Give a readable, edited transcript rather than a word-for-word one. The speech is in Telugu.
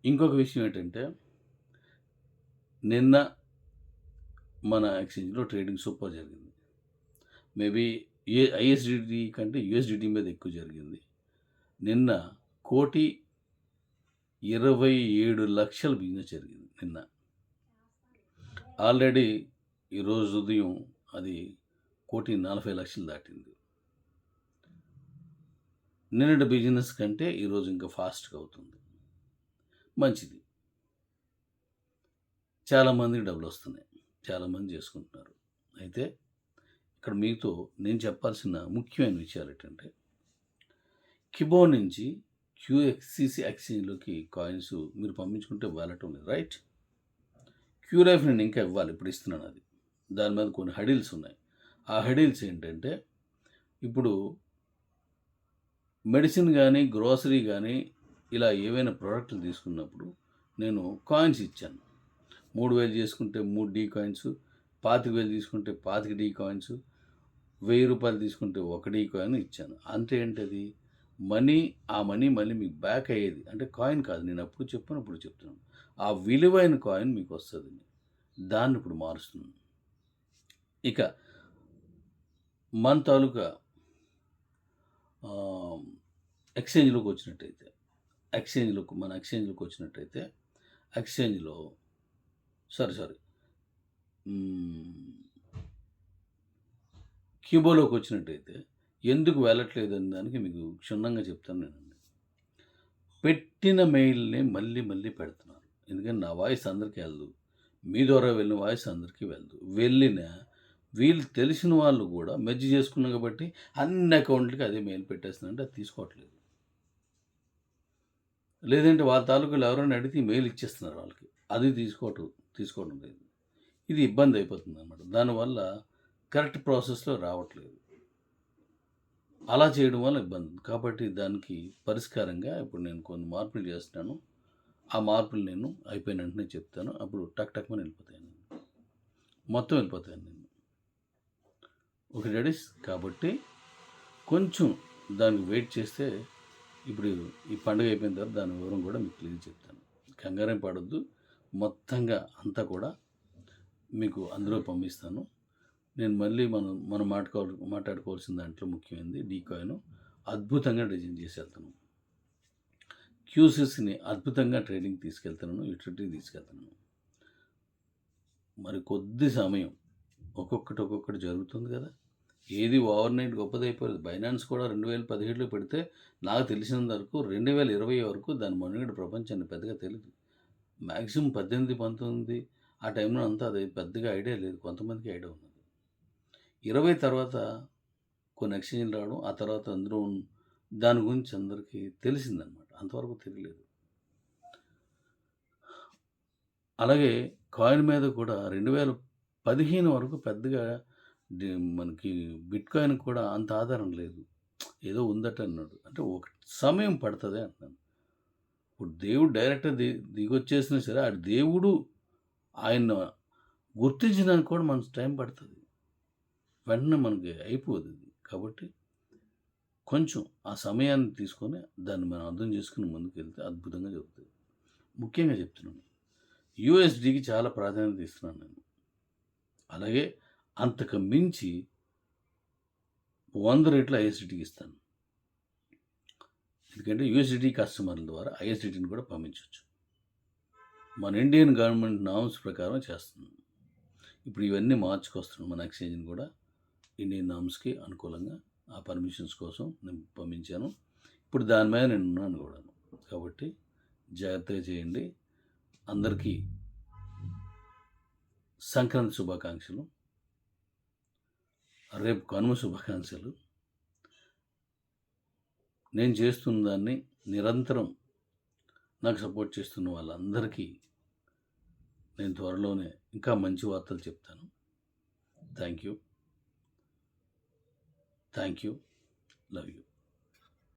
ఇంకొక విషయం ఏంటంటే, నిన్న మన ఎక్స్‌చేంజ్‌లో ట్రేడింగ్ సూపర్ జరిగింది. మేబీ ఐఎస్‌డిటి కంటే యూఎస్‌డిటి మీద ఎక్కువ జరిగింది. నిన్న 1,27,00,000 బిజినెస్ జరిగింది నిన్న. ఆల్రెడీ ఈరోజు ఉదయం అది 1,40,00,000 దాటింది. నిన్నటి బిజినెస్ కంటే ఈరోజు ఇంకా ఫాస్ట్‌గా అవుతుంది. మంచిది. చాలామందికి డబ్బులొస్తున్నాయి. చాలామంది చేసుకుంటున్నారు. అయితే ఇక్కడ మీతో నేను చెప్పాల్సిన ముఖ్యమైన విషయాలేంటంటే, కిబో నుంచి క్యూఎక్సీసీ ఎక్స్‌చేంజ్‌లోకి కాయిన్స్ మీరు పంపించుకుంటే వెళ్ళటం లేదు. రైట్? క్యూలైఫ్ నేను ఇంకా ఇవ్వాలి. ఇప్పుడు ఇస్తున్నాను అది. దాని మీద కొన్ని హడిల్స్ ఉన్నాయి. ఆ హడిల్స్ ఏంటంటే, ఇప్పుడు మెడిసిన్ గానీ, గ్రోసరీ గానీ, ఇలా ఏవైనా ప్రొడక్ట్‌లు తీసుకున్నప్పుడు నేను కాయిన్స్ ఇచ్చాను. 3,000 చేసుకుంటే 3 డీ కాయిన్స్, 25,000 తీసుకుంటే 25 డీ కాయిన్స్, రూ. 1,000 తీసుకుంటే 1 డీ కాయిన్ ఇచ్చాను. అంటే ఏంటది? ఆ మనీ మళ్ళీ మీకు బ్యాక్ అయ్యేది. అంటే కాయిన్ కాదు. నేను అప్పుడు చెప్పాను, ఇప్పుడు చెప్తున్నాను. ఆ విలువైన కాయిన్ మీకొస్తది. దాన్ని ఇప్పుడు మారుస్తున్నాను. ఇక మన తాలూకా ఆహ్, ఎక్స్‌చేంజ్‌లోకొచ్చినట్టయితే, మన ఎక్స్‌చేంజ్‌లోకొచ్చినట్టయితే, ఎక్స్‌చేంజ్‌లో సారీ. హ్మ్. క్యూబోలోకొచ్చినట్టయితే ఎందుకు వెళ్ళట్లేదనే దానికి మీకు క్షుణ్ణంగా చెప్తాను వినండి. పెట్టిన మెయిల్‌నే మళ్ళీ మళ్ళీ పెడుతున్నారు. ఎందుకంటే నా వాయిస్ అందరికి ఎళ్ళదు. మీ ద్వారా వెళ్ళిన వాయిస్ అందరికీ వెళ్ళదు. వెళ్ళినా వీళ్ళు తెలిసిన వాళ్ళు గూడా మెర్జ్ చేసుకున్నారు కాబట్టి అన్ని అకౌంట్‌లకి అదే మెయిల్ పెట్టేస్తున్నారంటే అది తీసుకోవట్లేదు. లేదంటే వాళ్ళ తాలూకాలో ఎవరైనా అడిగితే ఈ మెయిల్ ఇచ్చేస్తున్నారు వాళ్ళకి. అది తీసుకోవడం లేదు. ఇది ఇబ్బంది అయిపోతుందనమాట. దానివల్ల కరెక్ట్ ప్రాసెస్‌లో రావట్లేదు. అలా చేయడం వల్ల ఇబ్బంది. కాబట్టి దానికి పరిష్కారంగా ఇప్పుడు నేను కొన్ని మార్పులు చేస్తున్నాను. ఆ మార్పులు నేను అయిపోయిన వెంటనే చెప్తాను. అప్పుడు టక్‌మని వెళ్ళిపోతాయండి. మొత్తం వెళ్ళిపోతాయండి. Okay daddy's. కాబట్టి కొంచెం దానికి వెయిట్ చేస్తే ఇప్పుడు ఈ పండుగ అయిపోయిన తర్వాత దాని వివరం కూడా మీకు క్లియర్ చెప్తాను. కంగారేం పడొద్దు. మొత్తంగా అంతా కూడా మీకు అందులో పంపిస్తాను. నేను మళ్ళీ మనం మాట్లాడుకోవాల్సిన దాంట్లో ముఖ్యమైనది డీకాయిన్ అద్భుతంగా డిజైన్ చేసి వెళ్తాను. క్యూసీస్‌ని అద్భుతంగా ట్రేడింగ్‌కి తీసుకెళ్తున్నాను. యుటిలిటీకి తీసుకెళ్తున్నాను. మరి కొద్ది సమయం ఒక్కొక్కటి జరుగుతుంది కదా! ఏది ఓవర్‌నైట్ గొప్పదైపోలేదు. బైనాన్స్ కూడా 2017లో పెడితే నాకు తెలిసినంత వరకు 2020 వరకు దాని మనుగడ ప్రపంచానికి పెద్దగా తెలీదు. మాక్సిమం 18, 19 ఆ టైంలో అంతా అది పెద్దగా ఐడియా లేదు. కొంతమందికి ఐడియా ఉన్నది. 20 తర్వాత కొన్ని ఎక్స్‌చేంజ్‌లు రావడం, ఆ తర్వాత అందులో దాని గురించి అందరికీ తెలిసిందనమాట. అంతవరకు తెలియలేదు. అలాగే కాయిన్ మీద కూడా 2015 వరకు పెద్దగా డి మనకి బిట్‌కాయిన్ కూడా అంత ఆధారం లేదు. ఏదో ఉందట అన్నాడు. అంటే ఒక సమయం పడతది అంటున్నాను. ఇప్పుడు దేవుడు డైరెక్ట్‌గా దిగొచ్చేసినా సరే, ఆ దేవుడు ఆయన్ని గుర్తించడానికి కూడా మనకు టైం పడతది. వెంటనే మనకి అయిపోదది. కాబట్టి కొంచెం ఆ సమయాన్ని తీసుకొని దాన్ని మనం అర్థం చేసుకొని ముందుకెళ్తే అద్భుతంగా జరుగుతది. ముఖ్యంగా చెప్తున్నాను. యూఎస్‌డీకి చాలా ప్రాధాన్యత ఇస్తున్నాను నేను. అలాగే అంతకు మించి 100 రెట్లు ఐఎస్‌డిటీకి ఇస్తాను. ఎందుకంటే యూఎస్‌డిటీ కస్టమర్ల ద్వారా ఐఎస్‌డిటీని కూడా పంపించొచ్చు. మన ఇండియన్ గవర్నమెంట్ నార్మ్స్ ప్రకారం చేస్తున్నాం. ఇప్పుడు ఇవన్నీ మార్చుకొస్తున్నాం. మన ఎక్స్‌చేంజ్‌ని కూడా ఇండియన్ నార్మ్స్‌కి అనుకూలంగా ఆ పర్మిషన్స్ కోసం నేను పంపించాను. ఇప్పుడు దాని మీద నేను ఉన్నాను కూడాను. కాబట్టి జాగ్రత్తగా చేయండి. అందరికీ సంక్రాంతి శుభాకాంక్షలు. రేపు కనుమ శుభాకాంక్షలు. నేను చేస్తున్న దాన్ని నిరంతరం నాకు సపోర్ట్ చేస్తున్న వాళ్ళందరికీ నేను త్వరలోనే ఇంకా మంచి వార్తలు చెప్తాను. Thank you. Love you.